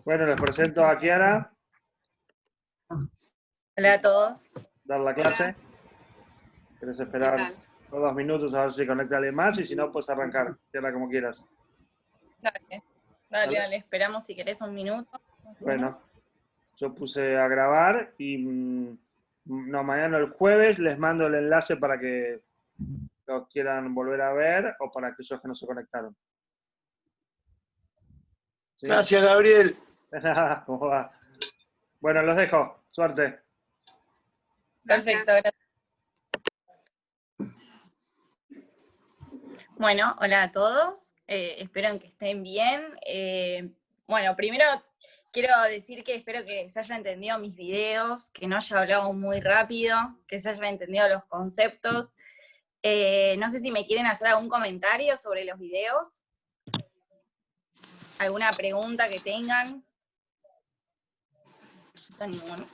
Bueno, les presento a Kiara, Hola a todos. dar la clase. ¿Quieres esperar 2 minutos a ver si conecta alguien más? Y si no, pues arrancar. Kiara, como quieras. Dale, esperamos si querés un minuto. Bueno, yo puse a grabar y no, mañana el jueves les mando el enlace para que los quieran volver a ver o para aquellos que no se conectaron. ¿Sí? Gracias, Gabriel. ¿Cómo va? Bueno, los dejo. Suerte. Perfecto, gracias. Bueno, hola a todos. Espero que estén bien. Bueno, primero quiero decir que espero que se haya entendido mis videos, que no haya hablado muy rápido, que se hayan entendido los conceptos. No sé si me quieren hacer algún comentario sobre los videos. ¿Alguna pregunta que tengan? No, ninguno.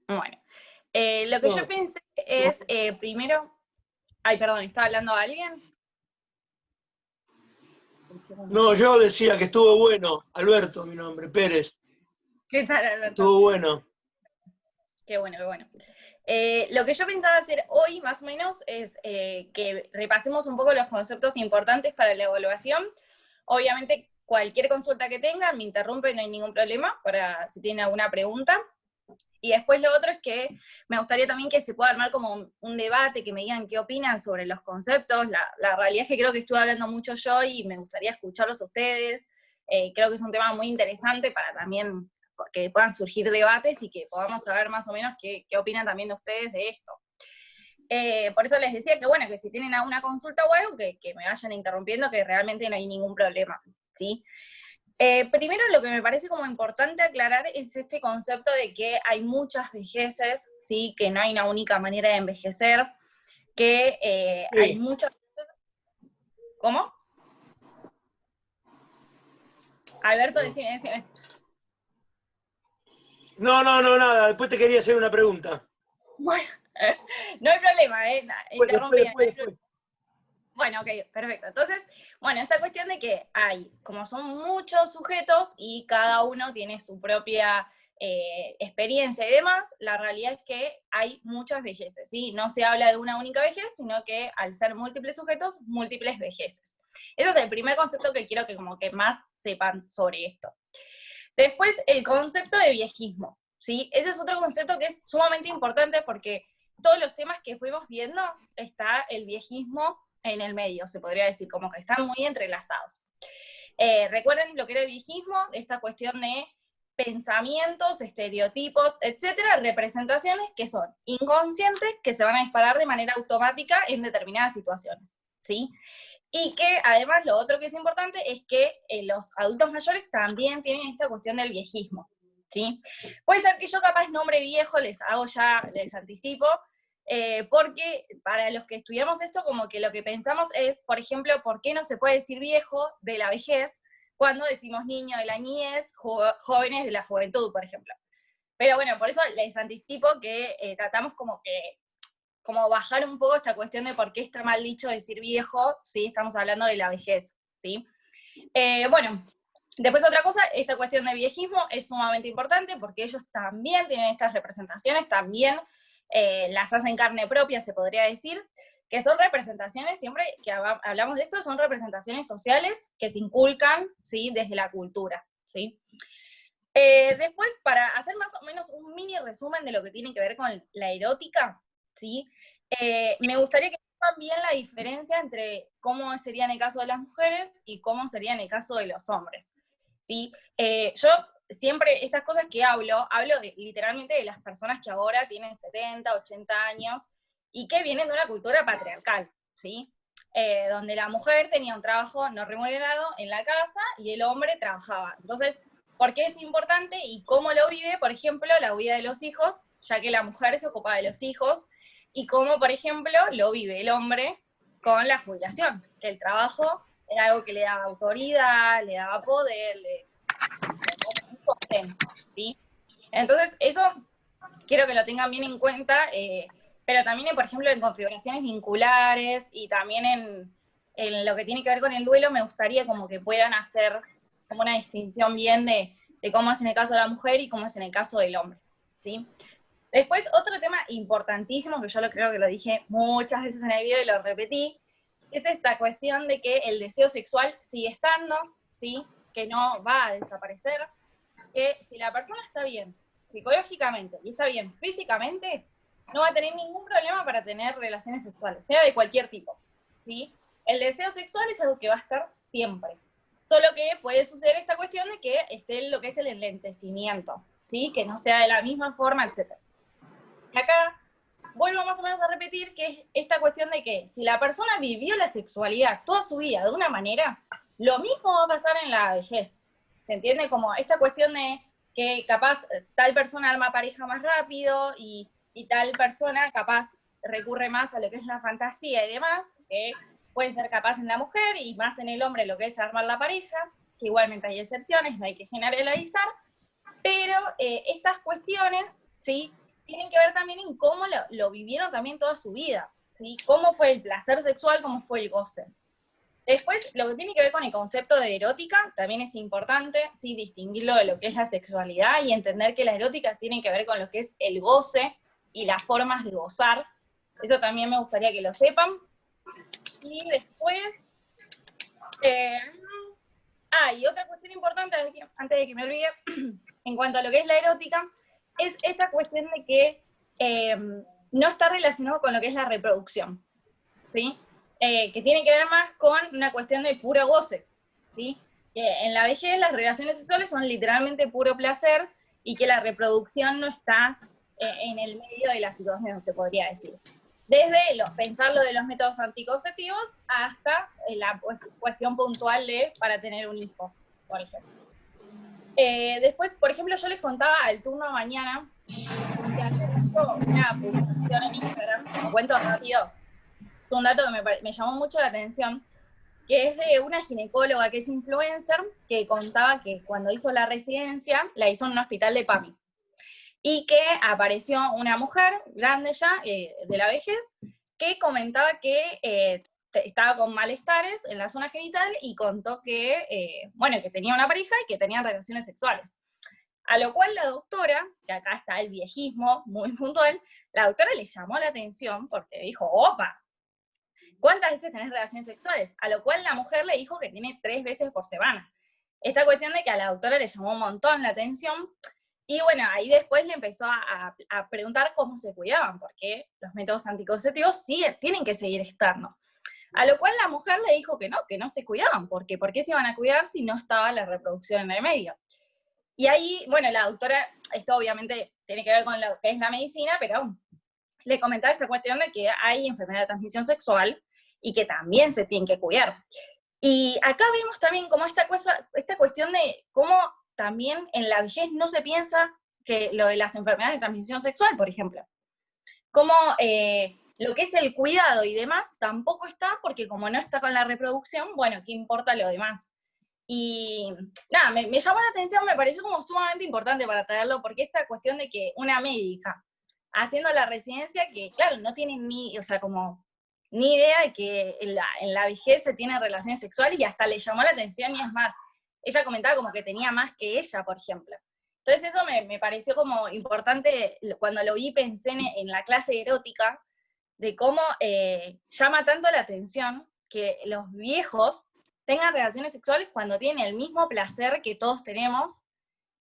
Bueno, lo que yo pensé es, primero... Ay, perdón, ¿estaba hablando alguien? No, yo decía que estuvo bueno. Alberto, mi nombre, Pérez. ¿Qué tal, Alberto? Estuvo bueno. Qué bueno, qué bueno. Lo que yo pensaba hacer hoy, más o menos, es que repasemos un poco los conceptos importantes para la evaluación. Obviamente, cualquier consulta que tengan, me interrumpen, no hay ningún problema, para si tienen alguna pregunta. Y después lo otro es que me gustaría también que se pueda armar como un debate, que me digan qué opinan sobre los conceptos. La realidad es que creo que estuve hablando mucho yo y me gustaría escucharlos a ustedes. Creo que es un tema muy interesante para también que puedan surgir debates y que podamos saber más o menos qué opinan también de ustedes de esto. Por eso les decía que, bueno, que si tienen alguna consulta o algo, que me vayan interrumpiendo, que realmente no hay ningún problema, ¿sí? Primero, lo que me parece como importante aclarar es este concepto de que hay muchas vejeces, ¿sí? Que no hay una única manera de envejecer, que Sí. hay muchas... ¿Cómo? Alberto, decime. No, nada. Después te quería hacer una pregunta. Bueno, no hay problema, interrumpí. Después. Bueno, ok, perfecto. Entonces, bueno, esta cuestión de que hay, como son muchos sujetos y cada uno tiene su propia experiencia y demás, la realidad es que hay muchas vejeces, ¿sí? No se habla de una única vejez, sino que al ser múltiples sujetos, múltiples vejeces. Ese es el primer concepto que quiero que como que más sepan sobre esto. Después, el concepto de viejismo, ¿sí? Ese es otro concepto que es sumamente importante porque todos los temas que fuimos viendo está el viejismo en el medio, se podría decir, como que están muy entrelazados. Recuerden lo que era el viejismo, esta cuestión de pensamientos, estereotipos, etcétera, representaciones que son inconscientes, que se van a disparar de manera automática en determinadas situaciones, ¿sí? Y que además lo otro que es importante es que los adultos mayores también tienen esta cuestión del viejismo, ¿sí? Puede ser que yo capaz nombre viejo, les anticipo, porque para los que estudiamos esto, como que lo que pensamos es, por ejemplo, ¿por qué no se puede decir viejo de la vejez cuando decimos niño de la niñez, jóvenes de la juventud, por ejemplo? Pero bueno, por eso les anticipo que tratamos como bajar un poco esta cuestión de por qué está mal dicho decir viejo, ¿sí? Estamos hablando de la vejez, ¿sí? Bueno, después otra cosa, esta cuestión de viejismo es sumamente importante porque ellos también tienen estas representaciones, también las hacen carne propia, se podría decir, que son representaciones, siempre que hablamos de esto, son representaciones sociales que se inculcan, ¿sí? Desde la cultura, ¿sí? Después, para hacer más o menos un mini resumen de lo que tiene que ver con la erótica, ¿sí? Me gustaría que sepan bien la diferencia entre cómo sería en el caso de las mujeres y cómo sería en el caso de los hombres, ¿sí? Yo siempre, estas cosas que hablo literalmente de las personas que ahora tienen 70, 80 años y que vienen de una cultura patriarcal, ¿sí? Donde la mujer tenía un trabajo no remunerado en la casa y el hombre trabajaba. Entonces, ¿por qué es importante y cómo lo vive, por ejemplo, la vida de los hijos, ya que la mujer se ocupa de los hijos, y cómo, por ejemplo, lo vive el hombre con la jubilación, que el trabajo era algo que le daba autoridad, le daba poder, le daba un sostén, ¿sí? Entonces, eso quiero que lo tengan bien en cuenta, pero también, por ejemplo, en configuraciones vinculares y también en lo que tiene que ver con el duelo, me gustaría como que puedan hacer como una distinción bien de cómo es en el caso de la mujer y cómo es en el caso del hombre, ¿sí? Después, otro tema importantísimo, que yo creo que lo dije muchas veces en el video y lo repetí, es esta cuestión de que el deseo sexual sigue estando, ¿sí? Que no va a desaparecer, que si la persona está bien psicológicamente y está bien físicamente, no va a tener ningún problema para tener relaciones sexuales, sea de cualquier tipo, ¿sí? El deseo sexual es algo que va a estar siempre. Solo que puede suceder esta cuestión de que esté lo que es el enlentecimiento, ¿sí? Que no sea de la misma forma, etc. Y acá vuelvo más o menos a repetir que es esta cuestión de que si la persona vivió la sexualidad toda su vida de una manera, lo mismo va a pasar en la vejez. ¿Se entiende? Como esta cuestión de que capaz tal persona arma pareja más rápido y tal persona capaz recurre más a lo que es la fantasía y demás, que puede ser capaz en la mujer y más en el hombre lo que es armar la pareja, que igualmente hay excepciones, no hay que generalizar, pero estas cuestiones, ¿sí? Tienen que ver también en cómo lo vivieron también toda su vida, ¿sí? Cómo fue el placer sexual, cómo fue el goce. Después, lo que tiene que ver con el concepto de erótica, también es importante, ¿sí? Distinguirlo de lo que es la sexualidad y entender que la erótica tiene que ver con lo que es el goce y las formas de gozar. Eso también me gustaría que lo sepan. Y después, y otra cuestión importante, antes de que me olvide, en cuanto a lo que es la erótica, es esta cuestión de que no está relacionado con lo que es la reproducción, ¿sí? Que tiene que ver más con una cuestión de puro goce, ¿sí? Que en la vejez las relaciones sexuales son literalmente puro placer y que la reproducción no está en el medio de la situación, se podría decir. Desde pensar lo de los métodos anticonceptivos hasta la cuestión puntual de para tener un hijo, por ejemplo. Después, por ejemplo, yo les contaba al turno mañana que había visto una publicación en Instagram, lo cuento rápido, es un dato que me llamó mucho la atención, que es de una ginecóloga que es influencer, que contaba que cuando hizo la residencia, la hizo en un hospital de PAMI, y que apareció una mujer grande ya, de la vejez, que comentaba que estaba con malestares en la zona genital y contó que, bueno, que tenía una pareja y que tenían relaciones sexuales. A lo cual la doctora, que acá está el viejismo muy puntual, la doctora le llamó la atención porque dijo, opa, ¿cuántas veces tenés relaciones sexuales? A lo cual la mujer le dijo que tiene 3 veces por semana. Esta cuestión de que a la doctora le llamó un montón la atención, y bueno, ahí después le empezó a preguntar cómo se cuidaban, porque los métodos anticonceptivos sí tienen que seguir estando. A lo cual la mujer le dijo que no se cuidaban, porque ¿por qué se iban a cuidar si no estaba la reproducción en el medio? Y ahí, bueno, la doctora, esto obviamente tiene que ver con lo que es la medicina, pero le comentaba esta cuestión de que hay enfermedad de transmisión sexual y que también se tienen que cuidar. Y acá vemos también como esta cuestión de cómo también en la vejez no se piensa que lo de las enfermedades de transmisión sexual, por ejemplo. Como lo que es el cuidado y demás tampoco está, porque como no está con la reproducción, bueno, ¿qué importa lo demás? Y nada, me llamó la atención, me pareció como sumamente importante para traerlo, porque esta cuestión de que una médica haciendo la residencia, que claro, no tiene ni, o sea, como ni idea de que en la vejez se tienen relaciones sexuales, y hasta le llamó la atención, y es más, ella comentaba como que tenía más que ella, por ejemplo. Entonces eso me pareció como importante, cuando lo vi pensé en la clase erótica, de cómo llama tanto la atención que los viejos tengan relaciones sexuales cuando tienen el mismo placer que todos tenemos,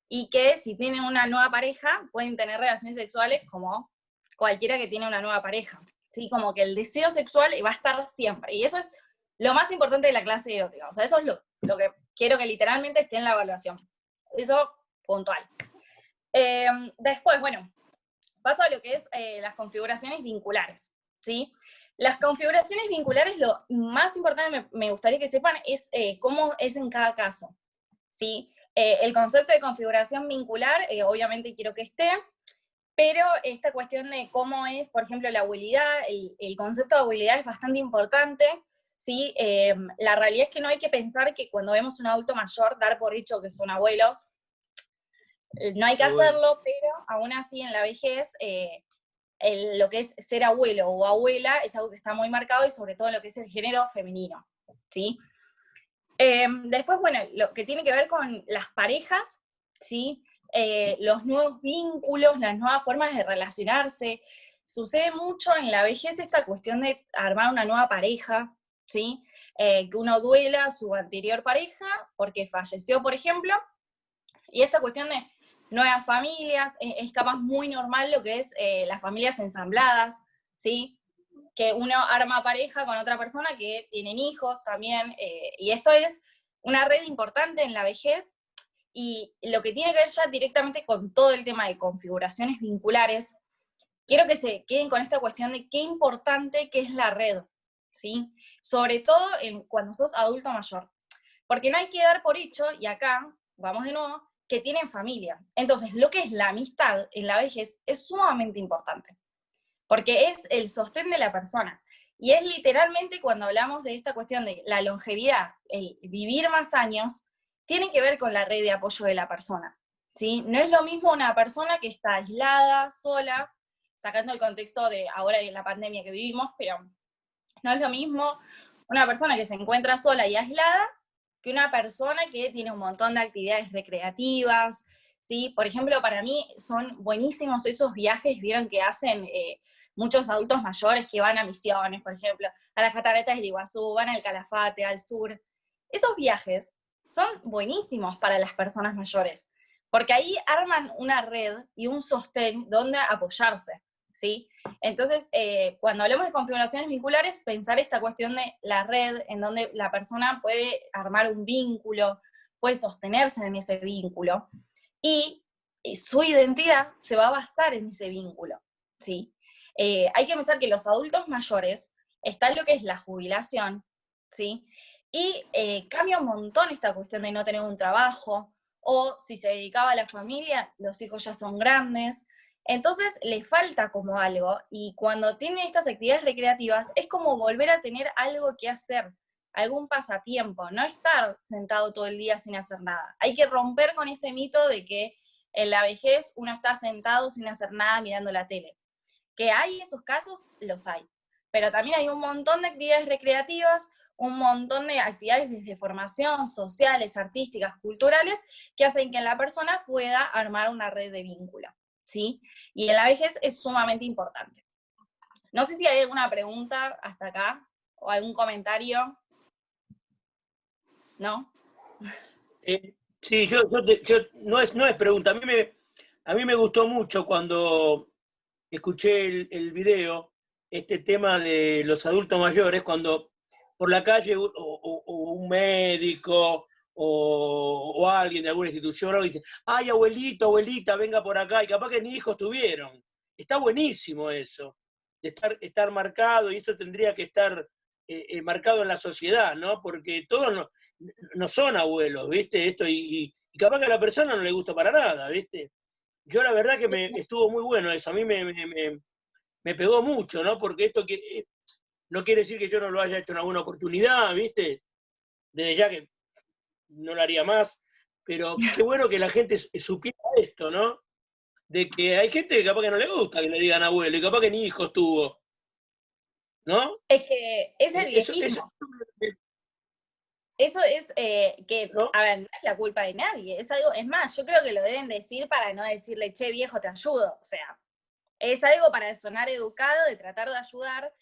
y que si tienen una nueva pareja pueden tener relaciones sexuales como cualquiera que tiene una nueva pareja, ¿sí? Como que el deseo sexual va a estar siempre, y eso es lo más importante de la clase erótica, o sea, eso es lo que quiero que literalmente esté en la evaluación, eso puntual. Después, bueno, paso a lo que es las configuraciones vinculares, ¿sí? Las configuraciones vinculares, lo más importante me gustaría que sepan es cómo es en cada caso, ¿sí? El concepto de configuración vincular, obviamente quiero que esté, pero esta cuestión de cómo es, por ejemplo, la abuelidad, el concepto de abuelidad es bastante importante, ¿sí? La realidad es que no hay que pensar que cuando vemos un adulto mayor, dar por hecho que son abuelos. No hay que hacerlo, pero aún así en la vejez, lo que es ser abuelo o abuela es algo que está muy marcado, y sobre todo en lo que es el género femenino, ¿sí? Después, bueno, lo que tiene que ver con las parejas, ¿sí? Los nuevos vínculos, las nuevas formas de relacionarse. Sucede mucho en la vejez esta cuestión de armar una nueva pareja, ¿sí? Que uno duela a su anterior pareja porque falleció, por ejemplo, y esta cuestión de nuevas familias, es capaz muy normal lo que es las familias ensambladas, ¿sí? Que uno arma pareja con otra persona que tienen hijos también, y esto es una red importante en la vejez, y lo que tiene que ver ya directamente con todo el tema de configuraciones vinculares, quiero que se queden con esta cuestión de qué importante que es la red, ¿sí? Sobre todo cuando sos adulto mayor. Porque no hay que dar por hecho, y acá, vamos de nuevo, que tienen familia. Entonces, lo que es la amistad en la vejez es sumamente importante, porque es el sostén de la persona. Y es literalmente cuando hablamos de esta cuestión de la longevidad, el vivir más años, tiene que ver con la red de apoyo de la persona, ¿sí? No es lo mismo una persona que está aislada, sola, sacando el contexto de ahora de la pandemia que vivimos, pero no es lo mismo una persona que se encuentra sola y aislada que una persona que tiene un montón de actividades recreativas, ¿sí? Por ejemplo, para mí son buenísimos esos viajes, vieron que hacen muchos adultos mayores que van a Misiones, por ejemplo, a las cataratas del Iguazú, van al Calafate, al sur. Esos viajes son buenísimos para las personas mayores, porque ahí arman una red y un sostén donde apoyarse, ¿sí? Entonces, cuando hablamos de configuraciones vinculares, pensar esta cuestión de la red, en donde la persona puede armar un vínculo, puede sostenerse en ese vínculo, y su identidad se va a basar en ese vínculo, ¿sí? Hay que pensar que los adultos mayores, está lo que es la jubilación, ¿sí? Y cambia un montón esta cuestión de no tener un trabajo, o si se dedicaba a la familia, los hijos ya son grandes, entonces le falta como algo, y cuando tiene estas actividades recreativas, es como volver a tener algo que hacer, algún pasatiempo, no estar sentado todo el día sin hacer nada. Hay que romper con ese mito de que en la vejez uno está sentado sin hacer nada mirando la tele. Que hay esos casos, los hay. Pero también hay un montón de actividades recreativas, un montón de actividades desde formación, sociales, artísticas, culturales, que hacen que la persona pueda armar una red de vínculo, ¿sí? Y en la vejez es sumamente importante. No sé si hay alguna pregunta hasta acá, o algún comentario. ¿No? Sí, no es pregunta. A mí me gustó mucho cuando escuché el video, este tema de los adultos mayores, cuando por la calle o un médico o alguien de alguna institución dice, ay, abuelito, abuelita, venga por acá, y capaz que ni hijos tuvieron. Está buenísimo eso, de estar marcado, y eso tendría que estar marcado en la sociedad, ¿no? Porque todos no son abuelos, ¿viste? Esto, y capaz que a la persona no le gusta para nada, ¿viste? Yo la verdad que estuvo muy bueno eso, a mí me pegó mucho, ¿no? Porque esto no quiere decir que yo no lo haya hecho en alguna oportunidad, ¿viste? Desde ya que no lo haría más, pero qué bueno que la gente supiera esto, ¿no? De que hay gente que capaz que no le gusta que le digan abuelo, y capaz que ni hijos tuvo, ¿no? Es que es el viejismo. Eso es que, ¿no? a ver, no es la culpa de nadie, es algo, es más, yo creo que lo deben decir para no decirle, che, viejo, te ayudo, o sea, es algo para sonar educado, de tratar de ayudar,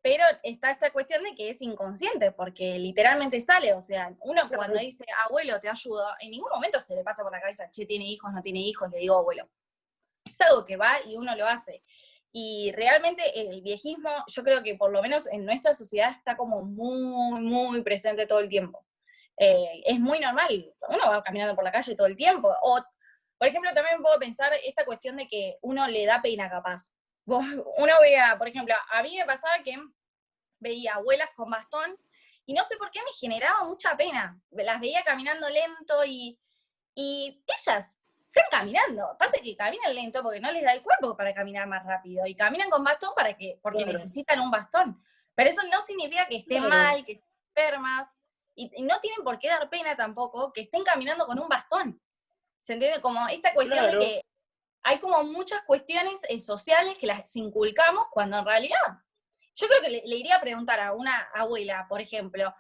pero está esta cuestión de que es inconsciente, porque literalmente sale, o sea, uno cuando dice, abuelo, te ayudo, en ningún momento se le pasa por la cabeza, che, tiene hijos, no tiene hijos, le digo abuelo. Es algo que va y uno lo hace. Y realmente el viejismo, yo creo que por lo menos en nuestra sociedad está como muy, muy presente todo el tiempo. Es muy normal, uno va caminando por la calle todo el tiempo. O, por ejemplo, también puedo pensar esta cuestión de que uno le da pena capaz. Uno veía, por ejemplo, a mí me pasaba que veía abuelas con bastón y no sé por qué me generaba mucha pena. Las veía caminando lento y ellas están caminando. Pasa que caminan lento porque no les da el cuerpo para caminar más rápido. Y caminan con bastón porque necesitan un bastón. Pero eso no significa que estén mal, que estén enfermas. Y no tienen por qué dar pena tampoco que estén caminando con un bastón. ¿Se entiende? Como esta cuestión de que hay como muchas cuestiones sociales que las inculcamos cuando en realidad Yo creo que le iría a preguntar a una abuela, por ejemplo,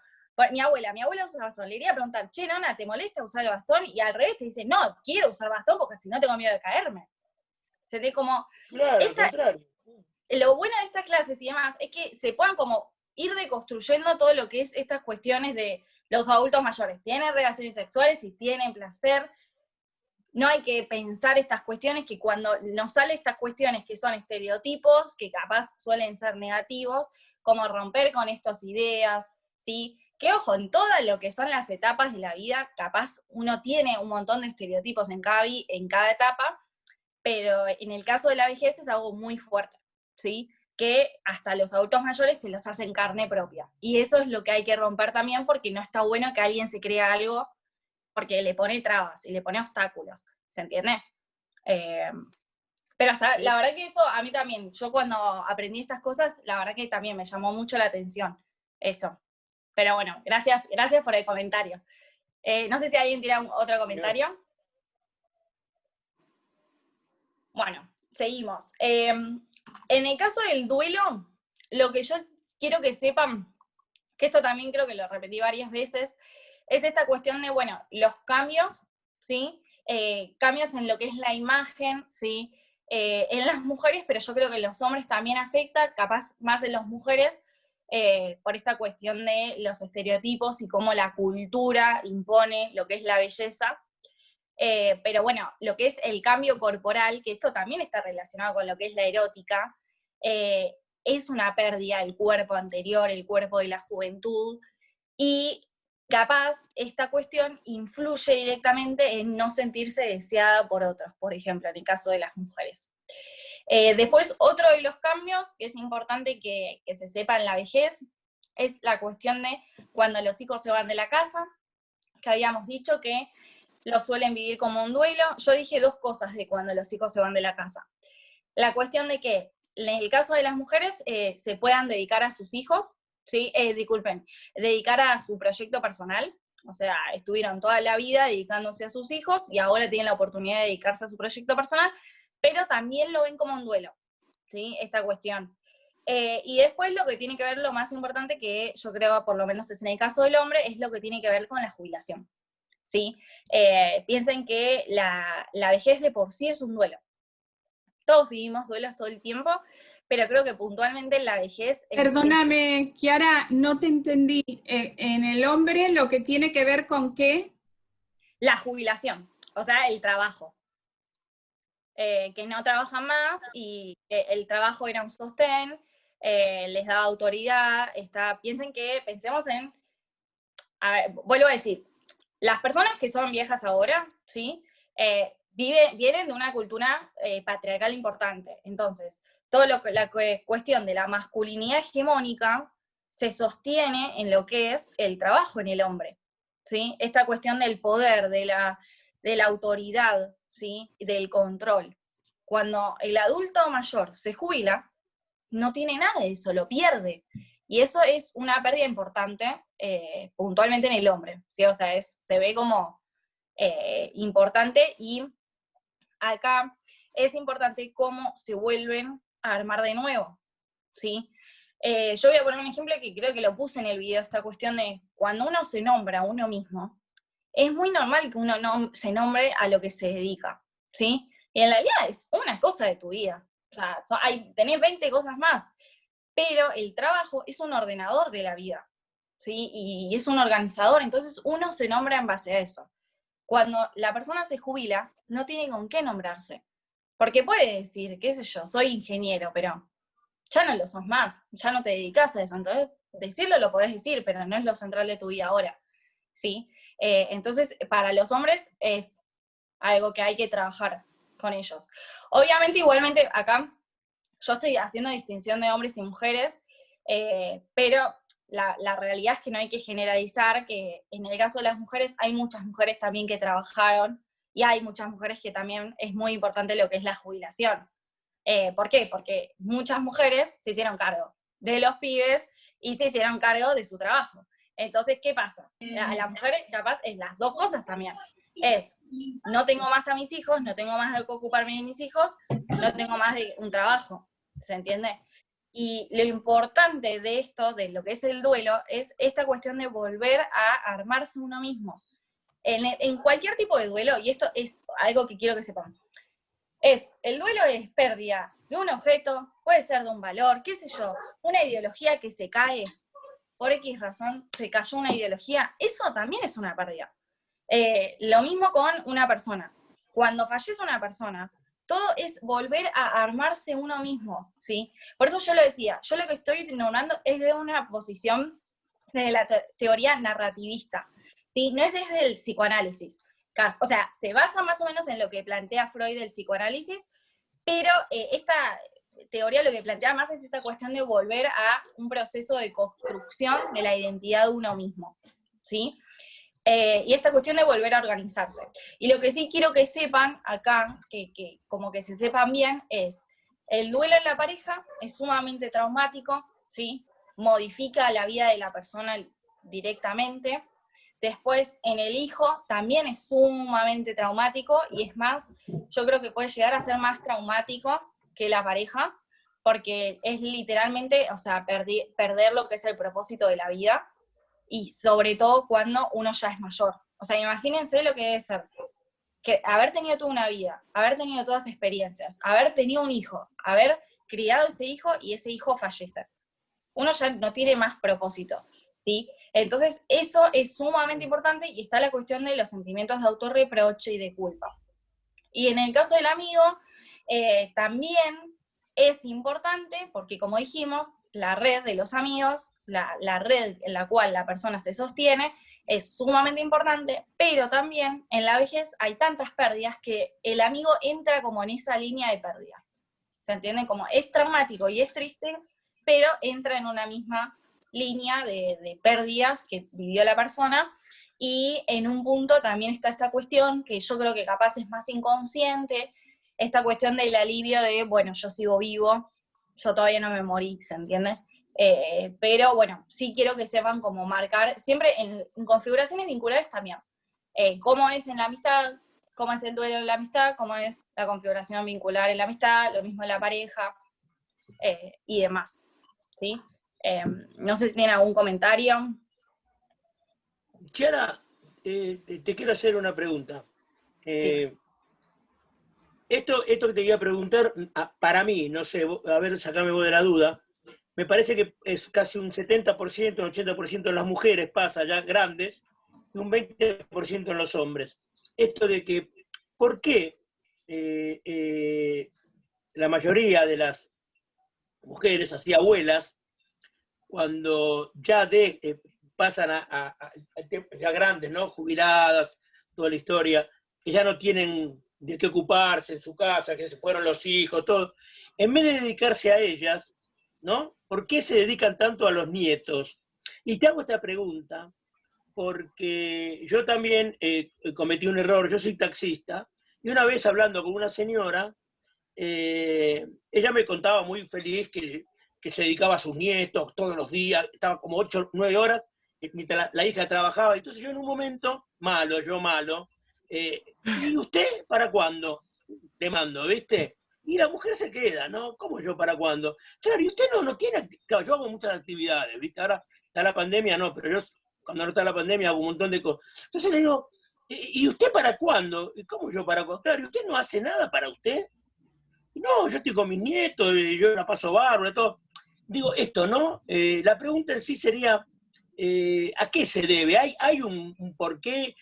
mi abuela usa bastón, le iría a preguntar, che, nona, ¿te molesta usar el bastón? Y al revés te dice, no, quiero usar bastón porque si no tengo miedo de caerme. Se ve como, Claro, al contrario. lo bueno de estas clases y demás es que se puedan como ir deconstruyendo todo lo que es estas cuestiones de los adultos mayores. Tienen relaciones sexuales y tienen placer. No hay que pensar estas cuestiones que cuando nos salen estas cuestiones que son estereotipos, que capaz suelen ser negativos, como romper con estas ideas, ¿sí? Que ojo, en todo lo que son las etapas de la vida, capaz uno tiene un montón de estereotipos en cada etapa, pero en el caso de la vejez es algo muy fuerte, ¿sí? Que hasta los adultos mayores se los hacen carne propia. Y eso es lo que hay que romper también, porque no está bueno que alguien se crea algo porque le pone trabas y le pone obstáculos, ¿se entiende? Pero hasta, la verdad que eso a mí también, yo cuando aprendí estas cosas, la verdad que también me llamó mucho la atención, eso. Pero bueno, gracias por el comentario. No sé si alguien tiene otro comentario. Bueno, seguimos. En el caso del duelo, lo que yo quiero que sepan, que esto también creo que lo repetí varias veces, es esta cuestión de, bueno, los cambios, ¿sí? Cambios en lo que es la imagen, ¿sí? En las mujeres, pero yo creo que en los hombres también afecta, capaz más en las mujeres, por esta cuestión de los estereotipos y cómo la cultura impone lo que es la belleza. Pero bueno, lo que es el cambio corporal, que esto también está relacionado con lo que es la erótica, es una pérdida del cuerpo anterior, el cuerpo de la juventud, y capaz esta cuestión influye directamente en no sentirse deseada por otros, por ejemplo, en el caso de las mujeres. Después, otro de los cambios que es importante que se sepa en la vejez es la cuestión de cuando los hijos se van de la casa, que habíamos dicho que lo suelen vivir como un duelo. Yo dije dos cosas de cuando los hijos se van de la casa. La cuestión de que en el caso de las mujeres se puedan dedicar a sus hijos, ¿sí? Dedicar a su proyecto personal, o sea, estuvieron toda la vida dedicándose a sus hijos y ahora tienen la oportunidad de dedicarse a su proyecto personal, pero también lo ven como un duelo, ¿sí? Esta cuestión. Y después lo que tiene que ver, lo más importante que yo creo, por lo menos es en el caso del hombre, es lo que tiene que ver con la jubilación, ¿sí? Piensen que la vejez de por sí es un duelo. Todos vivimos duelos todo el tiempo, pero creo que puntualmente en la vejez... Perdóname, Chiara, no te entendí. En el hombre lo que tiene que ver con qué? La jubilación, o sea, el trabajo. Que no trabajan más y el trabajo era un sostén, les daba autoridad, pensemos en... A ver, vuelvo a decir, las personas que son viejas ahora, ¿sí? Vienen de una cultura patriarcal importante. Entonces, la cuestión de la masculinidad hegemónica se sostiene en lo que es el trabajo en el hombre, ¿sí? Esta cuestión del poder, de la autoridad, ¿sí? Del control. Cuando el adulto mayor se jubila, no tiene nada de eso, lo pierde. Y eso es una pérdida importante, puntualmente en el hombre, ¿sí? O sea, se ve como importante, y acá es importante cómo se vuelven a armar de nuevo, ¿sí? Yo voy a poner un ejemplo que creo que lo puse en el video, esta cuestión de cuando uno se nombra a uno mismo, es muy normal que uno se nombre a lo que se dedica, ¿sí? Y en realidad es una cosa de tu vida, o sea, tenés 20 cosas más, pero el trabajo es un ordenador de la vida, ¿sí? Y es un organizador, entonces uno se nombra en base a eso. Cuando la persona se jubila, no tiene con qué nombrarse, porque puede decir, qué sé yo, soy ingeniero, pero ya no lo sos más, ya no te dedicas a eso, entonces decirlo lo podés decir, pero no es lo central de tu vida ahora, ¿sí? Entonces, para los hombres es algo que hay que trabajar con ellos. Obviamente, igualmente, acá yo estoy haciendo distinción de hombres y mujeres, pero la realidad es que no hay que generalizar, que en el caso de las mujeres hay muchas mujeres también que trabajaron, y hay muchas mujeres que también es muy importante lo que es la jubilación. ¿Por qué? Porque muchas mujeres se hicieron cargo de los pibes y se hicieron cargo de su trabajo. Entonces, ¿qué pasa? A la mujer capaz es las dos cosas también. No tengo más a mis hijos, no tengo más de ocuparme de mis hijos, no tengo más de un trabajo, ¿se entiende? Y lo importante de esto, de lo que es el duelo, es esta cuestión de volver a armarse uno mismo. En cualquier tipo de duelo, y esto es algo que quiero que sepan, el duelo es pérdida de un objeto, puede ser de un valor, qué sé yo, una ideología que se cae, por X razón se cayó una ideología, eso también es una pérdida. Lo mismo con una persona. Cuando fallece una persona, todo es volver a armarse uno mismo, ¿sí? Por eso yo lo decía, yo lo que estoy nombrando es de una posición desde la teoría narrativista, ¿sí? No es desde el psicoanálisis. O sea, se basa más o menos en lo que plantea Freud del psicoanálisis, pero esta teoría lo que plantea más es esta cuestión de volver a un proceso de construcción de la identidad de uno mismo, ¿sí? Y esta cuestión de volver a organizarse. Y lo que sí quiero que sepan acá, que como que se sepan bien, es el duelo en la pareja es sumamente traumático, ¿sí? Modifica la vida de la persona directamente. Después, en el hijo también es sumamente traumático, y es más, yo creo que puede llegar a ser más traumático que la pareja, porque es literalmente, o sea, perder lo que es el propósito de la vida, y sobre todo cuando uno ya es mayor. O sea, imagínense lo que debe ser que haber tenido toda una vida, haber tenido todas las experiencias, haber tenido un hijo, haber criado ese hijo y ese hijo fallece. Uno ya no tiene más propósito, ¿sí? Entonces, eso es sumamente importante, y está la cuestión de los sentimientos de autorreproche y de culpa. Y en el caso del amigo, también es importante, porque como dijimos, la red de los amigos, la red en la cual la persona se sostiene, es sumamente importante, pero también en la vejez hay tantas pérdidas que el amigo entra como en esa línea de pérdidas. ¿Se entiende? Como es traumático y es triste, pero entra en una misma línea de pérdidas que vivió la persona. Y en un punto también está esta cuestión, que yo creo que capaz es más inconsciente, esta cuestión del alivio de, bueno, yo sigo vivo, yo todavía no me morí, ¿se entiende? Pero bueno, sí quiero que sepan cómo marcar, siempre en configuraciones vinculares también, cómo es en la amistad, cómo es el duelo en la amistad, cómo es la configuración vincular en la amistad, lo mismo en la pareja, y demás, ¿sí? No sé si tienen algún comentario. Chiara, te quiero hacer una pregunta. Esto que te voy a preguntar, para mí, no sé, a ver, sacame vos de la duda, me parece que es casi un 70%, un 80% en las mujeres pasa ya grandes, y un 20% en los hombres. Esto de que, ¿por qué la mayoría de las mujeres, así abuelas, cuando ya pasan ya grandes, ¿no? Jubiladas, toda la historia, que ya no tienen de qué ocuparse en su casa, que se fueron los hijos, todo, en vez de dedicarse a ellas, ¿no? ¿Por qué se dedican tanto a los nietos? Y te hago esta pregunta porque yo también cometí un error, yo soy taxista, y una vez hablando con una señora, ella me contaba muy feliz que se dedicaba a sus nietos todos los días, estaba como 8 o 9 horas, mientras la hija trabajaba. Entonces yo en un momento, yo malo, ¿y usted para cuándo? Le mando, ¿viste? Y la mujer se queda, ¿no? ¿Cómo yo para cuándo? Claro, y usted no tiene, claro, yo hago muchas actividades, ¿viste? Ahora está la pandemia, no, pero yo cuando no está la pandemia hago un montón de cosas. Entonces le digo, ¿y usted para cuándo? ¿Cómo yo para cuándo? Claro, ¿y usted no hace nada para usted? No, yo estoy con mis nietos, y yo la paso bárbaro, todo. Digo, esto, ¿no? La pregunta en sí sería, ¿a qué se debe? ¿Hay un porqué?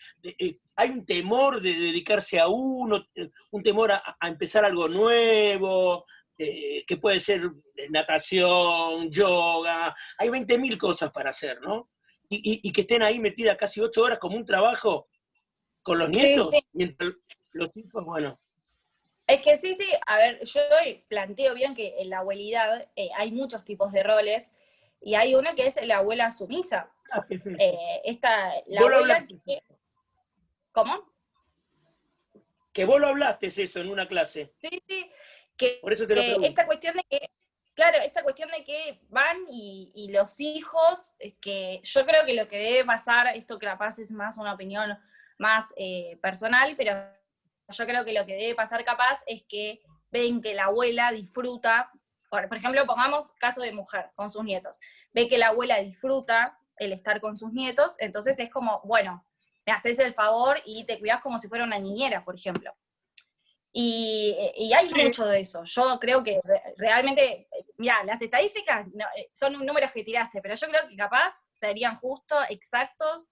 ¿Hay un temor de dedicarse a uno? ¿Un temor a empezar algo nuevo? Que puede ser natación, yoga. Hay 20.000 cosas para hacer, ¿no? Y que estén ahí metidas casi 8 horas como un trabajo con los nietos. Sí, sí. Mientras los hijos, bueno. Es que sí, a ver, yo planteo bien que en la abuelidad hay muchos tipos de roles, y hay una que es la abuela sumisa. La abuela que... ¿Cómo? Que vos lo hablaste eso en una clase. Sí, que por eso te lo pregunto. esta cuestión de que, claro, esta cuestión de que van y los hijos, que yo creo que lo que debe pasar, esto que capaz es más una opinión más personal, pero yo creo que lo que debe pasar capaz es que ven que la abuela disfruta, por ejemplo, pongamos caso de mujer con sus nietos, ve que la abuela disfruta el estar con sus nietos, entonces es como, bueno, me haces el favor y te cuidas como si fuera una niñera, por ejemplo. Y hay mucho de eso. Yo creo que realmente, mira, las estadísticas son números que tiraste, pero yo creo que capaz serían justos, exactos,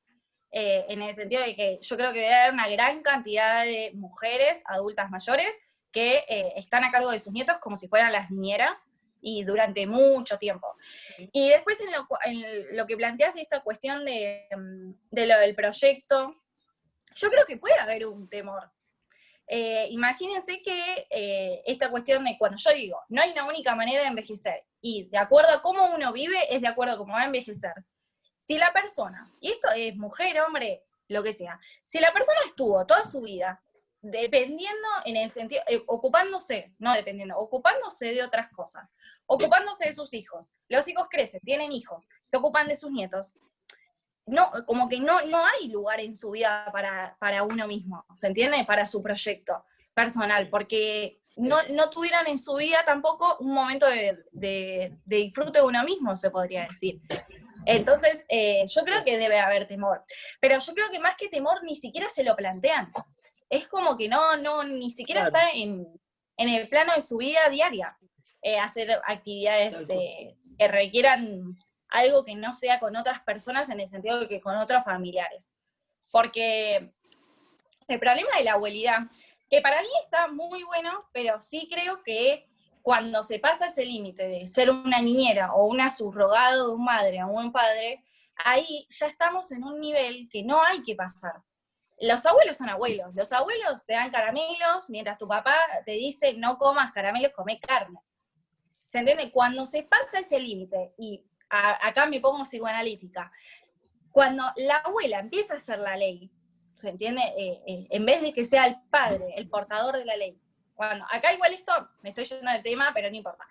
en el sentido de que yo creo que debe haber una gran cantidad de mujeres adultas mayores que están a cargo de sus nietos como si fueran las niñeras y durante mucho tiempo. Y después en lo que planteas de esta cuestión de lo del proyecto, yo creo que puede haber un temor. Imagínense que esta cuestión de cuando yo digo, no hay una única manera de envejecer, y de acuerdo a cómo uno vive, es de acuerdo a cómo va a envejecer. Si la persona, y esto es mujer, hombre, lo que sea, si la persona estuvo toda su vida dependiendo en el sentido, ocupándose, no dependiendo, ocupándose de otras cosas, ocupándose de sus hijos, los hijos crecen, tienen hijos, se ocupan de sus nietos, no, como que no hay lugar en su vida para uno mismo, ¿se entiende? Para su proyecto personal, porque no tuvieron en su vida tampoco un momento de disfrute de uno mismo, se podría decir. Entonces, yo creo que debe haber temor, pero yo creo que más que temor ni siquiera se lo plantean. Es como que ni siquiera está en el plano de su vida diaria, hacer actividades que requieran algo que no sea con otras personas en el sentido de que con otros familiares. Porque el problema de la abuelidad, que para mí está muy bueno, pero sí creo que cuando se pasa ese límite de ser una niñera o una subrogada de un madre o un padre, ahí ya estamos en un nivel que no hay que pasar. Los abuelos son abuelos, los abuelos te dan caramelos, mientras tu papá te dice no comas caramelos, come carne. ¿Se entiende? Cuando se pasa ese límite, y acá me pongo psicoanalítica, cuando la abuela empieza a hacer la ley, ¿se entiende? En vez de que sea el padre, el portador de la ley. Acá igual esto, me estoy yendo del tema, pero no importa.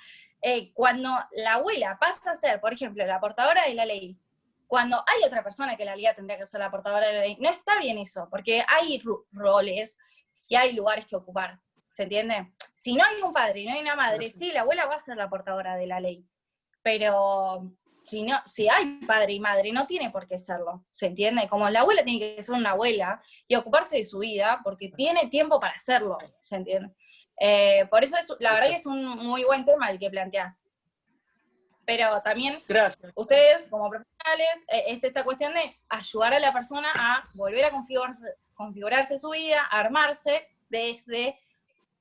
Cuando la abuela pasa a ser, por ejemplo, la portadora de la ley, cuando hay otra persona que en realidad tendría que ser la portadora de la ley, no está bien eso, porque hay roles y hay lugares que ocupar, ¿se entiende? Si no hay un padre y no hay una madre, sí, la abuela va a ser la portadora de la ley, pero si hay padre y madre, no tiene por qué serlo, ¿se entiende? Como la abuela tiene que ser una abuela y ocuparse de su vida, porque tiene tiempo para hacerlo, ¿se entiende? Por eso la verdad que es un muy buen tema el que planteás. Pero también, Gracias. ustedes como profesionales, es esta cuestión de ayudar a la persona a volver a configurarse su vida, a armarse desde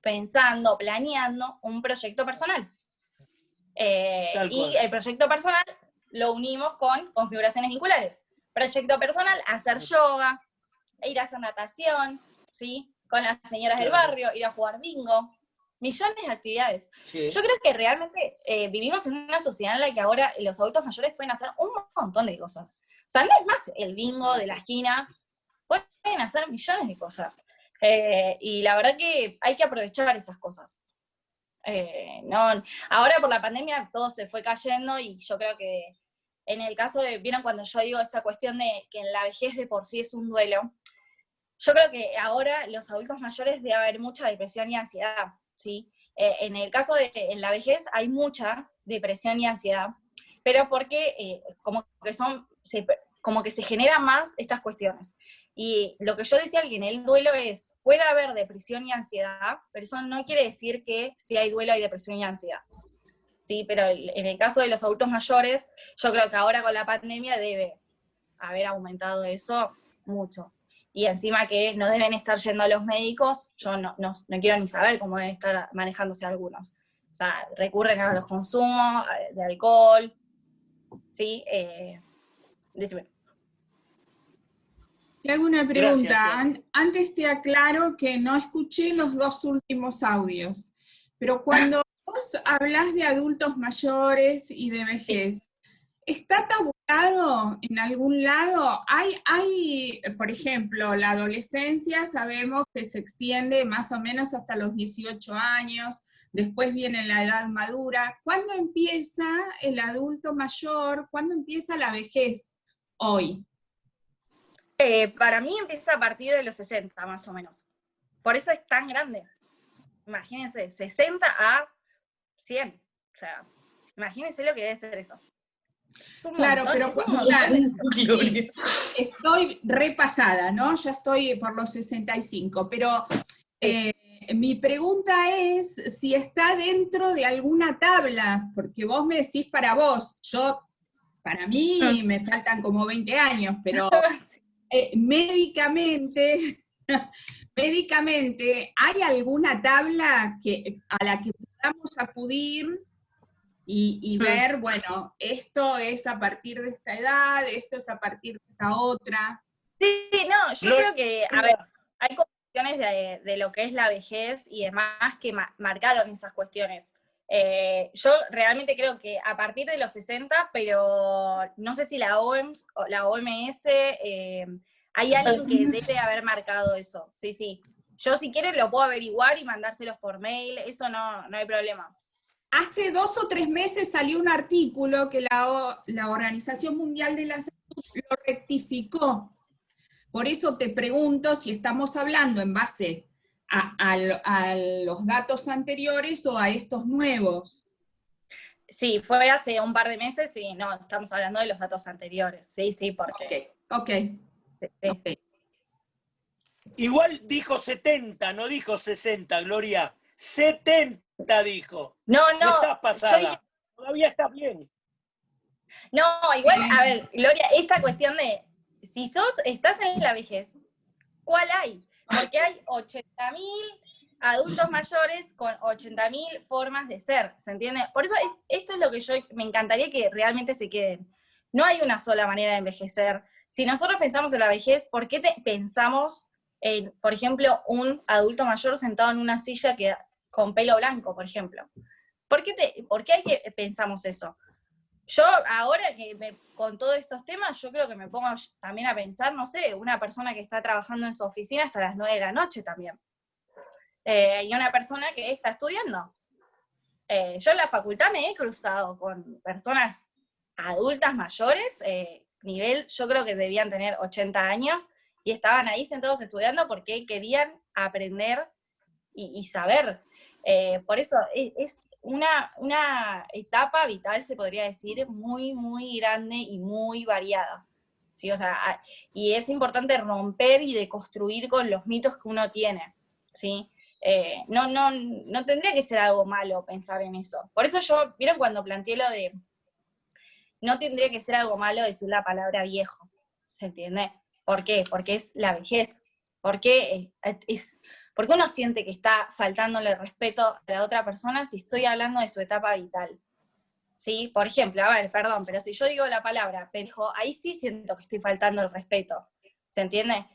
pensando, planeando un proyecto personal. Y el proyecto personal lo unimos con configuraciones vinculares. Proyecto personal, hacer yoga, ir a hacer natación, ¿sí? Con las señoras del barrio, ir a jugar bingo, millones de actividades. Sí. Yo creo que realmente vivimos en una sociedad en la que ahora los adultos mayores pueden hacer un montón de cosas. O sea, no es más el bingo de la esquina, pueden hacer millones de cosas. Y la verdad que hay que aprovechar esas cosas. Ahora por la pandemia todo se fue cayendo, y yo creo que en el caso de, ¿vieron cuando yo digo esta cuestión de que en la vejez de por sí es un duelo? Yo creo que ahora los adultos mayores debe haber mucha depresión y ansiedad, ¿sí? En el caso de en la vejez hay mucha depresión y ansiedad, pero porque como que se generan más estas cuestiones. Y lo que yo decía que en el duelo es, puede haber depresión y ansiedad, pero eso no quiere decir que si hay duelo hay depresión y ansiedad. Sí, pero en el caso de los adultos mayores, yo creo que ahora con la pandemia debe haber aumentado eso mucho. Y encima que no deben estar yendo a los médicos, yo no quiero ni saber cómo deben estar manejándose algunos. O sea, recurren a los consumos de alcohol, ¿sí? Decime. Te hago una pregunta. Antes te aclaro que no escuché los 2 últimos audios, pero cuando vos hablas de adultos mayores y de vejez, ¿está tabulado en algún lado? Hay, por ejemplo, la adolescencia sabemos que se extiende más o menos hasta los 18 años, después viene la edad madura. ¿Cuándo empieza el adulto mayor? ¿Cuándo empieza la vejez hoy? Para mí empieza a partir de los 60, más o menos. Por eso es tan grande. Imagínense, 60 a 100. O sea, imagínense lo que debe ser eso. Claro, pero Gloria. estoy repasada, ¿no? Ya estoy por los 65, pero mi pregunta es si está dentro de alguna tabla, porque vos me decís para vos, para mí me faltan como 20 años, pero médicamente, ¿hay alguna tabla a la que podamos acudir y ver, bueno, esto es a partir de esta edad, esto es a partir de esta otra? Sí, no, yo creo que, a ver, hay cuestiones de lo que es la vejez y demás que marcaron esas cuestiones. Yo realmente creo que a partir de los 60, pero no sé si la OMS o la OMS, hay alguien que debe haber marcado eso. Sí, sí. Yo si quieren lo puedo averiguar y mandárselos por mail, eso no hay problema. Hace 2 o 3 meses salió un artículo que la Organización Mundial de la Salud lo rectificó. Por eso te pregunto si estamos hablando en base a los datos anteriores o a estos nuevos. Sí, fue hace un par de meses y no, estamos hablando de los datos anteriores. Sí, sí, porque... Ok. Igual dijo 70, no dijo 60, Gloria. 70 dijo. No. No estás pasada. Dije... Todavía estás bien. No, igual, a ver, Gloria, esta cuestión de si estás en la vejez, ¿cuál hay? Porque hay 80.000 adultos mayores con 80.000 formas de ser, ¿se entiende? Por eso esto es lo que me encantaría que realmente se queden. No hay una sola manera de envejecer. Si nosotros pensamos en la vejez, ¿por qué pensamos en, por ejemplo, un adulto mayor sentado en una silla con pelo blanco, por ejemplo? ¿Por qué pensamos eso? Yo ahora con todos estos temas, yo creo que me pongo también a pensar, no sé, una persona que está trabajando en su oficina hasta las 9 de la noche también. Y una persona que está estudiando. Yo en la facultad me he cruzado con personas adultas mayores, yo creo que debían tener 80 años, y estaban ahí sentados estudiando porque querían aprender y saber. Por eso es una etapa vital, se podría decir, muy, muy grande y muy variada. ¿Sí? O sea, y es importante romper y deconstruir con los mitos que uno tiene. ¿Sí? No tendría que ser algo malo pensar en eso. Por eso ¿vieron cuando planteé lo de no tendría que ser algo malo decir la palabra viejo? ¿Se entiende? ¿Por qué? Porque es la vejez. Porque uno siente que está faltándole respeto a la otra persona si estoy hablando de su etapa vital. ¿Sí? Por ejemplo, a ver, perdón, pero si yo digo la palabra pendejo, ahí sí siento que estoy faltando el respeto. ¿Se entiende?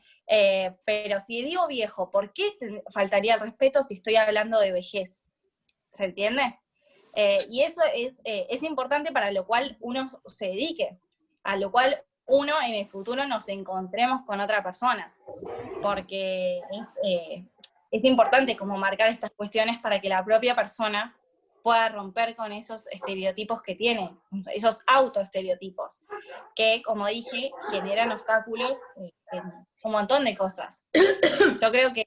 Pero si digo viejo, ¿por qué faltaría el respeto si estoy hablando de vejez? ¿Se entiende? Y eso es importante para lo cual uno se dedique, a lo cual uno en el futuro nos encontremos con otra persona, porque es importante como marcar estas cuestiones para que la propia persona pueda romper con esos estereotipos que tiene, esos autoestereotipos, que, como dije, generan obstáculos en un montón de cosas. Yo creo que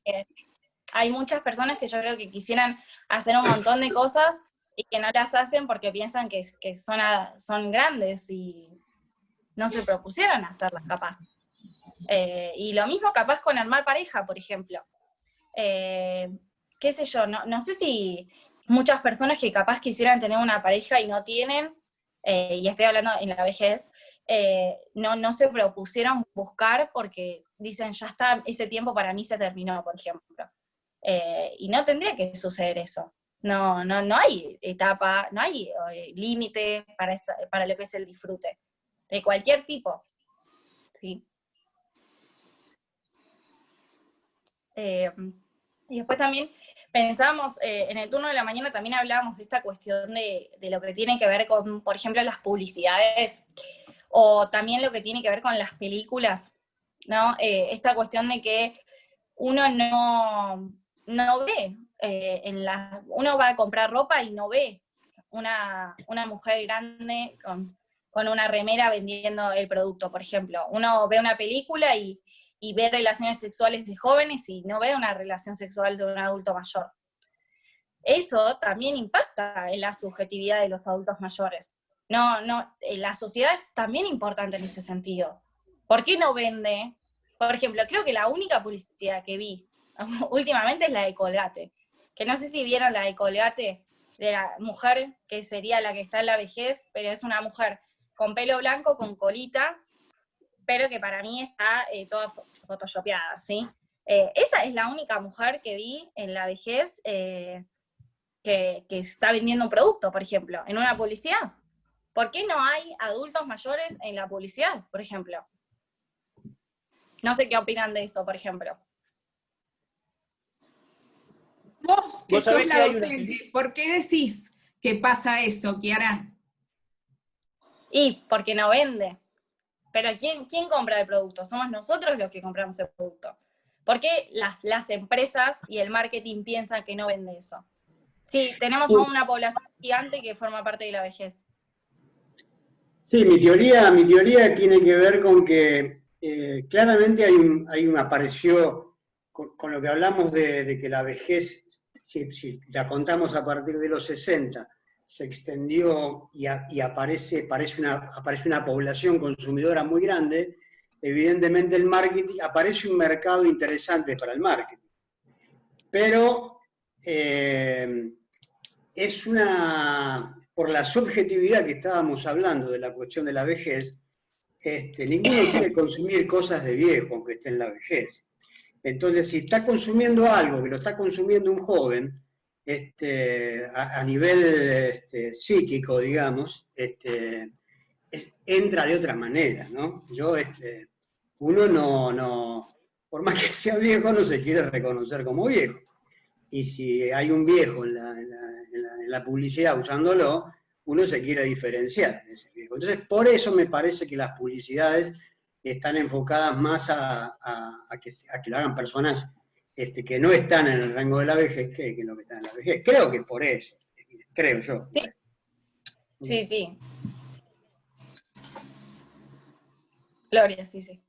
hay muchas personas que yo creo que quisieran hacer un montón de cosas y que no las hacen porque piensan que son grandes y no se propusieron hacerlas capaz. Y lo mismo capaz con armar pareja, por ejemplo. Qué sé yo, no sé si muchas personas que capaz quisieran tener una pareja y no tienen, y estoy hablando en la vejez, no se propusieron buscar porque dicen, ya está, ese tiempo para mí se terminó, por ejemplo. Y no tendría que suceder eso. No hay etapa, no hay límite para lo que es el disfrute, de cualquier tipo. ¿Sí? Y después también pensábamos, en el turno de la mañana también hablábamos de esta cuestión de lo que tiene que ver con, por ejemplo, las publicidades, o también lo que tiene que ver con las películas, ¿no? Esta cuestión de que uno no ve, uno va a comprar ropa y no ve una mujer grande con una remera vendiendo el producto, por ejemplo. Uno ve una película y ve relaciones sexuales de jóvenes y no ve una relación sexual de un adulto mayor. eso también impacta en la subjetividad de los adultos mayores. La sociedad es también importante en ese sentido. ¿Por qué no vende? Por ejemplo, creo que la única publicidad que vi últimamente es la de Colgate, que no sé si vieron la de Colgate, de la mujer que sería la que está en la vejez, pero es una mujer con pelo blanco, con colita, pero que para mí está toda photoshopeada, ¿sí? Esa es la única mujer que vi en la vejez que está vendiendo un producto, por ejemplo, en una publicidad. ¿Por qué no hay adultos mayores en la publicidad, por ejemplo? No sé qué opinan de eso, por ejemplo. Vos, que Vos sos sabés la que hay docente, ¿por qué decís que pasa eso, Kiara? Y porque no vende. Pero ¿quién compra el producto? Somos nosotros los que compramos el producto. ¿Por qué las empresas y el marketing piensan que no vende eso? Sí, tenemos a una población gigante que forma parte de la vejez. Sí, mi teoría tiene que ver con que claramente apareció con lo que hablamos de que la vejez, si la contamos a partir de los 60, se extendió y aparece una población consumidora muy grande, evidentemente el marketing, aparece un mercado interesante para el marketing. Pero por la subjetividad que estábamos hablando de la cuestión de la vejez, ninguno quiere consumir cosas de viejo, aunque esté en la vejez. Entonces, si está consumiendo algo, que lo está consumiendo un joven, a nivel psíquico, digamos, entra de otra manera, ¿no? Uno por más que sea viejo, no se quiere reconocer como viejo. Y si hay un viejo en la publicidad usándolo, uno se quiere diferenciar de ese viejo. Entonces, por eso me parece que las publicidades están enfocadas más a que lo hagan personas que no están en el rango de la vejez que lo que están en la vejez. Creo que por eso, creo yo. Sí, sí. Gloria, sí.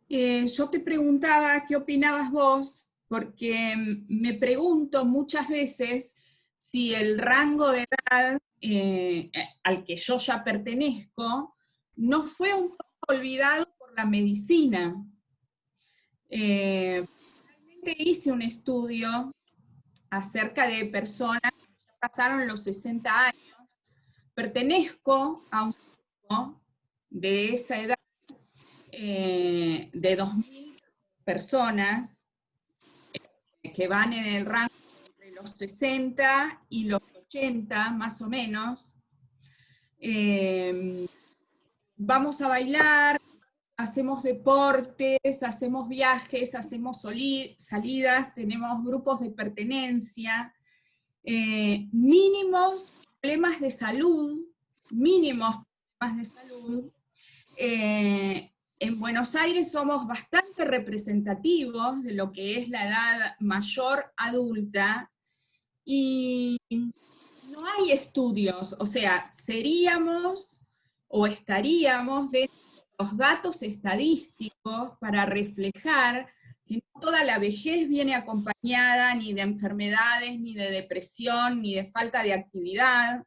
Yo te preguntaba qué opinabas vos, porque me pregunto muchas veces si el rango de edad al que yo ya pertenezco no fue un poco olvidado por la medicina. Realmente hice un estudio acerca de personas que ya pasaron los 60 años. Pertenezco a un grupo de esa edad, de 2.000 personas que van en el rango de los 60 y los 80, más o menos. Vamos a bailar, hacemos deportes, hacemos viajes, hacemos salidas, tenemos grupos de pertenencia, mínimos problemas de salud. En Buenos Aires somos bastante representativos de lo que es la edad mayor adulta y no hay estudios, o sea, seríamos o estaríamos de los datos estadísticos para reflejar que no toda la vejez viene acompañada ni de enfermedades, ni de depresión, ni de falta de actividad.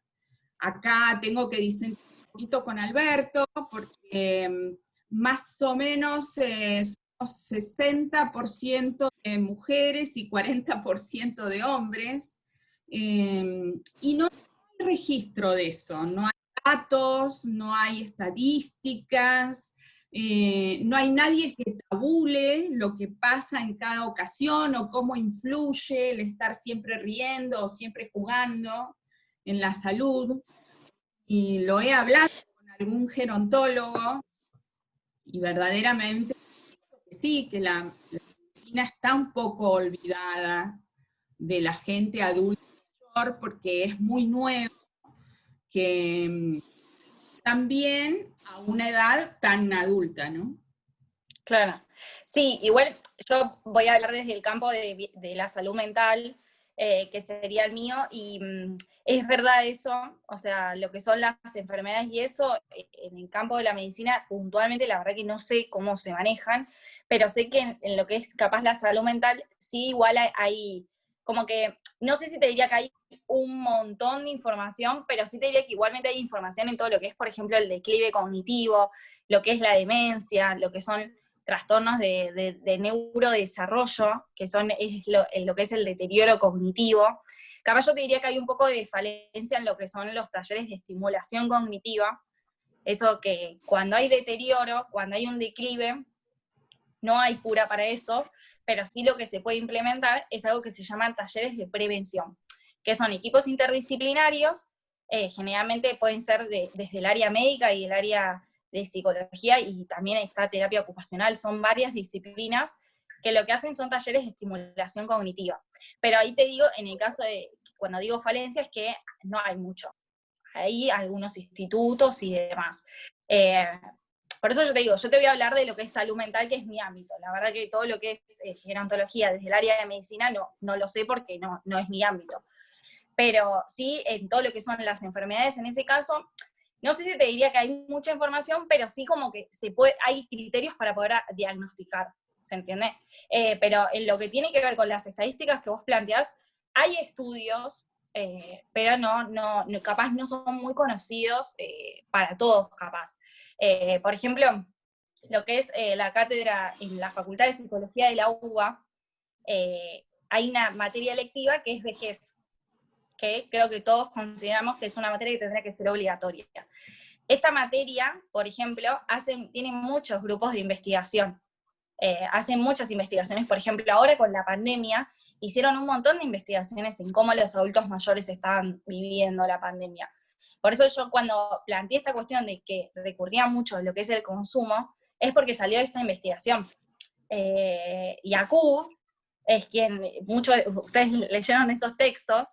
Acá tengo que disentir un poquito con Alberto, porque más o menos somos 60% de mujeres y 40% de hombres, y no hay registro de eso, no hay datos, no hay estadísticas, no hay nadie que tabule lo que pasa en cada ocasión o cómo influye el estar siempre riendo o siempre jugando en la salud. Y lo he hablado con algún gerontólogo y verdaderamente sí, que la medicina está un poco olvidada de la gente adulta mayor porque es muy nuevo, que también a una edad tan adulta, ¿no? Claro. Sí, igual yo voy a hablar desde el campo de la salud mental, que sería el mío, y es verdad eso, o sea, lo que son las enfermedades y eso, en el campo de la medicina, puntualmente, la verdad que no sé cómo se manejan, pero sé que en lo que es capaz la salud mental, sí igual hay como que, no sé si te diría que hay un montón de información, pero sí te diría que igualmente hay información en todo lo que es, por ejemplo, el declive cognitivo, lo que es la demencia, lo que son trastornos de neurodesarrollo, que es lo que es el deterioro cognitivo. Capaz yo te diría que hay un poco de falencia en lo que son los talleres de estimulación cognitiva, eso que cuando hay deterioro, cuando hay un declive, no hay cura para eso, pero sí lo que se puede implementar es algo que se llaman talleres de prevención, que son equipos interdisciplinarios, generalmente pueden ser desde el área médica y el área de psicología, y también está terapia ocupacional, son varias disciplinas que lo que hacen son talleres de estimulación cognitiva. Pero ahí te digo, en el caso de, cuando digo falencia, es que no hay mucho. Hay algunos institutos y demás. Por eso yo te digo, yo te voy a hablar de lo que es salud mental, que es mi ámbito. La verdad que todo lo que es gerontología desde el área de medicina no lo sé porque no es mi ámbito. Pero sí, en todo lo que son las enfermedades, en ese caso, no sé si te diría que hay mucha información, pero sí como que hay criterios para poder diagnosticar, ¿se entiende? Pero en lo que tiene que ver con las estadísticas que vos planteás, hay estudios, pero capaz no son muy conocidos para todos, capaz. Por ejemplo, lo que es la cátedra en la Facultad de Psicología de la UBA, hay una materia electiva que es vejez, que creo que todos consideramos que es una materia que tendría que ser obligatoria. Esta materia, por ejemplo, tiene muchos grupos de investigación. Hacen muchas investigaciones, por ejemplo, ahora con la pandemia, hicieron un montón de investigaciones en cómo los adultos mayores estaban viviendo la pandemia. Por eso yo cuando planteé esta cuestión de que recurría mucho a lo que es el consumo, es porque salió esta investigación. Y ACU es quien, muchos de ustedes leyeron esos textos,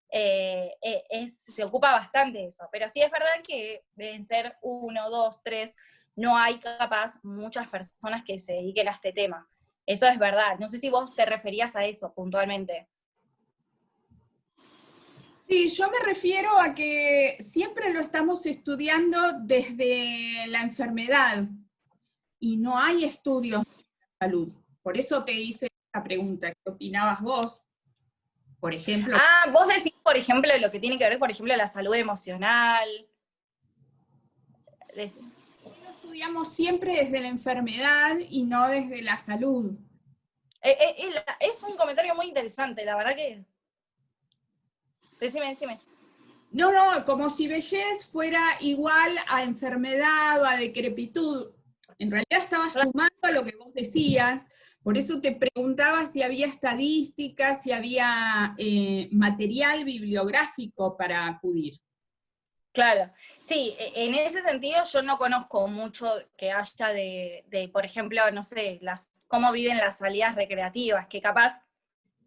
se ocupa bastante de eso, pero sí es verdad que deben ser 1, 2, 3, no hay capaz muchas personas que se dediquen a este tema. Eso es verdad. No sé si vos te referías a eso puntualmente. Sí, yo me refiero a que siempre lo estamos estudiando desde la enfermedad y no hay estudios de salud. Por eso te hice esta pregunta. ¿Qué opinabas vos? Por ejemplo. Vos decís, por ejemplo, lo que tiene que ver, por ejemplo, la salud emocional. Lo estudiamos siempre desde la enfermedad y no desde la salud. Es un comentario muy interesante, la verdad que... Decime. No, como si vejez fuera igual a enfermedad o a decrepitud. En realidad estaba sumando a lo que vos decías, por eso te preguntaba si había estadísticas, si había material bibliográfico para acudir. Claro, sí, en ese sentido yo no conozco mucho que haya de por ejemplo, no sé, cómo viven las salidas recreativas, que capaz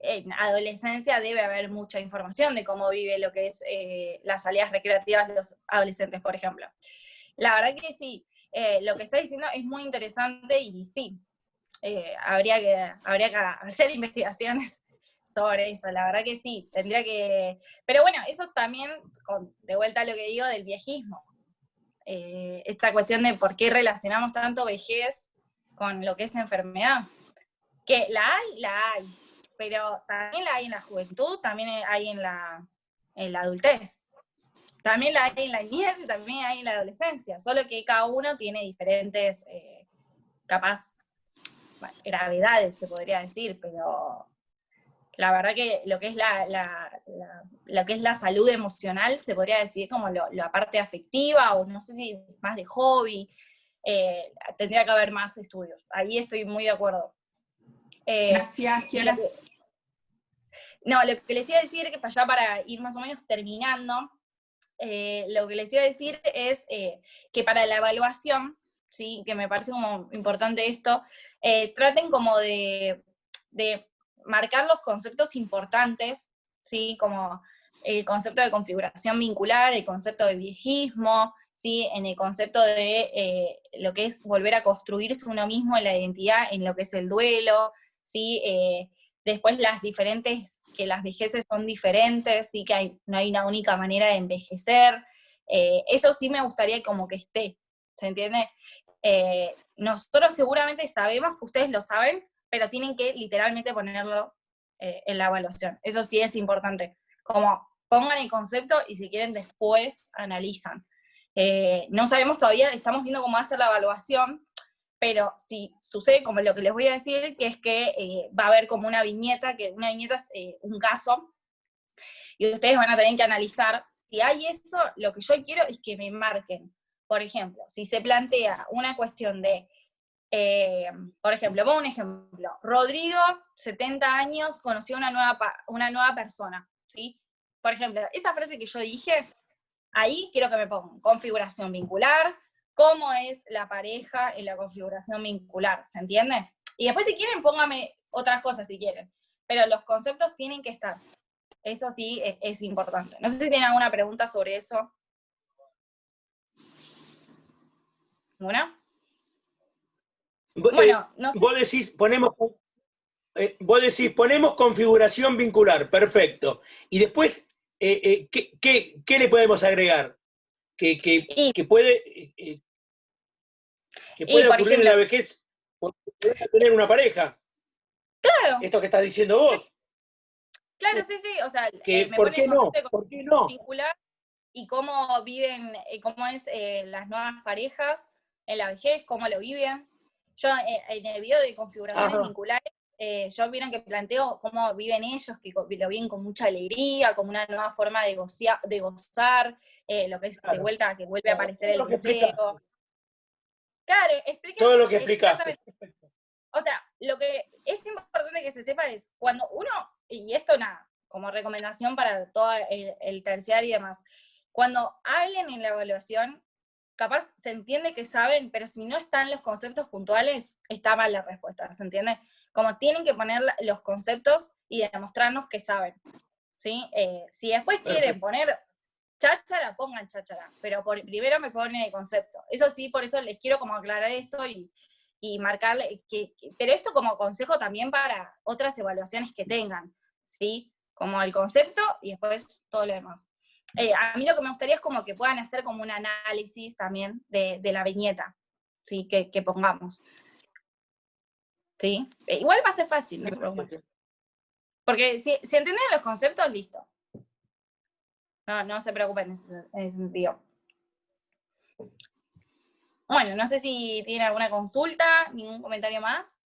en adolescencia debe haber mucha información de cómo vive lo que es las salidas recreativas de los adolescentes, por ejemplo. La verdad que sí, lo que está diciendo es muy interesante y sí, habría que hacer investigaciones sobre eso, la verdad que sí, tendría que... Pero bueno, eso también, de vuelta a lo que digo del viejismo, esta cuestión de por qué relacionamos tanto vejez con lo que es enfermedad. Que la hay, pero también la hay en la juventud, también hay en la adultez. También la hay en la niñez y también hay en la adolescencia, solo que cada uno tiene diferentes, capaz, gravedades, se podría decir, pero la verdad que lo que es lo que es la salud emocional se podría decir como la parte afectiva, o no sé si más de hobby, tendría que haber más estudios. Ahí estoy muy de acuerdo. Gracias, Kiara. No, lo que les iba a decir, que ya para ir más o menos terminando, lo que les iba a decir es que para la evaluación, ¿sí? Que me parece como importante esto, traten como de marcar los conceptos importantes, ¿sí? Como el concepto de configuración vincular, el concepto de viejismo, ¿sí? En el concepto de lo que es volver a construirse uno mismo en la identidad, en lo que es el duelo, ¿sí? Después las vejeces son diferentes, ¿sí? Que no hay una única manera de envejecer. Eso sí me gustaría como que esté, ¿se entiende? Nosotros seguramente sabemos que ustedes lo saben, pero tienen que literalmente ponerlo en la evaluación. Eso sí es importante. Como pongan el concepto y si quieren después analizan. No sabemos todavía, estamos viendo cómo hacer la evaluación, pero si sucede como lo que les voy a decir, que es que va a haber como una viñeta, que una viñeta es un caso, y ustedes van a tener que analizar. Si hay eso, lo que yo quiero es que me marquen. Por ejemplo, si se plantea una cuestión de, por ejemplo, pongo un ejemplo, Rodrigo, 70 años, conoció una nueva persona, ¿sí? Por ejemplo, esa frase que yo dije, ahí quiero que me pongan configuración vincular, cómo es la pareja en la configuración vincular, ¿se entiende? Y después si quieren, póngame otras cosas si quieren, pero los conceptos tienen que estar. Eso sí es importante. No sé si tienen alguna pregunta sobre eso. ¿Una? Bueno, no sé. Vos decís, ponemos configuración vincular, perfecto. Y después, ¿qué le podemos agregar? Que puede ocurrir en la vejez porque tener una pareja. Claro. Esto que estás diciendo vos. Claro, sí, o sea, ¿Por qué no? ¿Por qué no? Vincular y cómo viven, cómo es las nuevas parejas en la vejez, cómo lo viven. Yo en el video de configuraciones vinculares, yo vieron que planteo cómo viven ellos, que lo viven con mucha alegría, como una nueva forma de gozar, lo que es de vuelta, que vuelve a aparecer el deseo. Claro, explica todo lo que explicaste. O sea, lo que es importante que se sepa es, cuando uno, y esto nada, como recomendación para todo el terciario y demás, cuando hablen en la evaluación, capaz se entiende que saben, pero si no están los conceptos puntuales, está mal la respuesta, ¿se entiende? Como tienen que poner los conceptos y demostrarnos que saben, ¿sí? Si después quieren poner cháchara, pongan cháchara, pero primero me ponen el concepto. Eso sí, por eso les quiero como aclarar esto y marcarle, pero esto como consejo también para otras evaluaciones que tengan, ¿sí? Como el concepto y después todo lo demás. A mí lo que me gustaría es como que puedan hacer como un análisis también de la viñeta, ¿sí? Que pongamos. ¿Sí? Igual va a ser fácil, no se preocupen. Porque si entienden los conceptos, listo. No se preocupen en ese sentido. Bueno, no sé si tienen alguna consulta, ningún comentario más.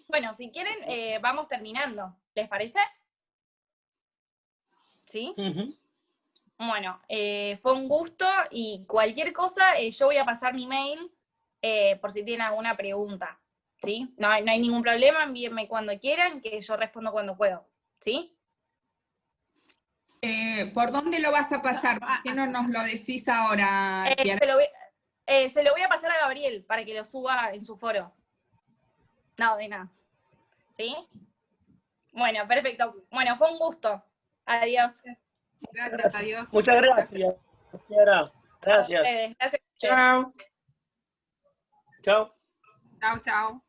Bueno, si quieren, vamos terminando. ¿Les parece? ¿Sí? Bueno, fue un gusto y cualquier cosa, yo voy a pasar mi mail por si tienen alguna pregunta. ¿Sí? No hay ningún problema, envíenme cuando quieran, que yo respondo cuando puedo. ¿Sí? ¿Por dónde lo vas a pasar? ¿Por qué no nos lo decís ahora? Se lo voy a pasar a Gabriel para que lo suba en su foro. No, de nada. ¿Sí? Bueno, perfecto. Bueno, fue un gusto. Adiós. Gracias, adiós. Muchas gracias. Gracias. Gracias. Chao. Chao. Chao, chao.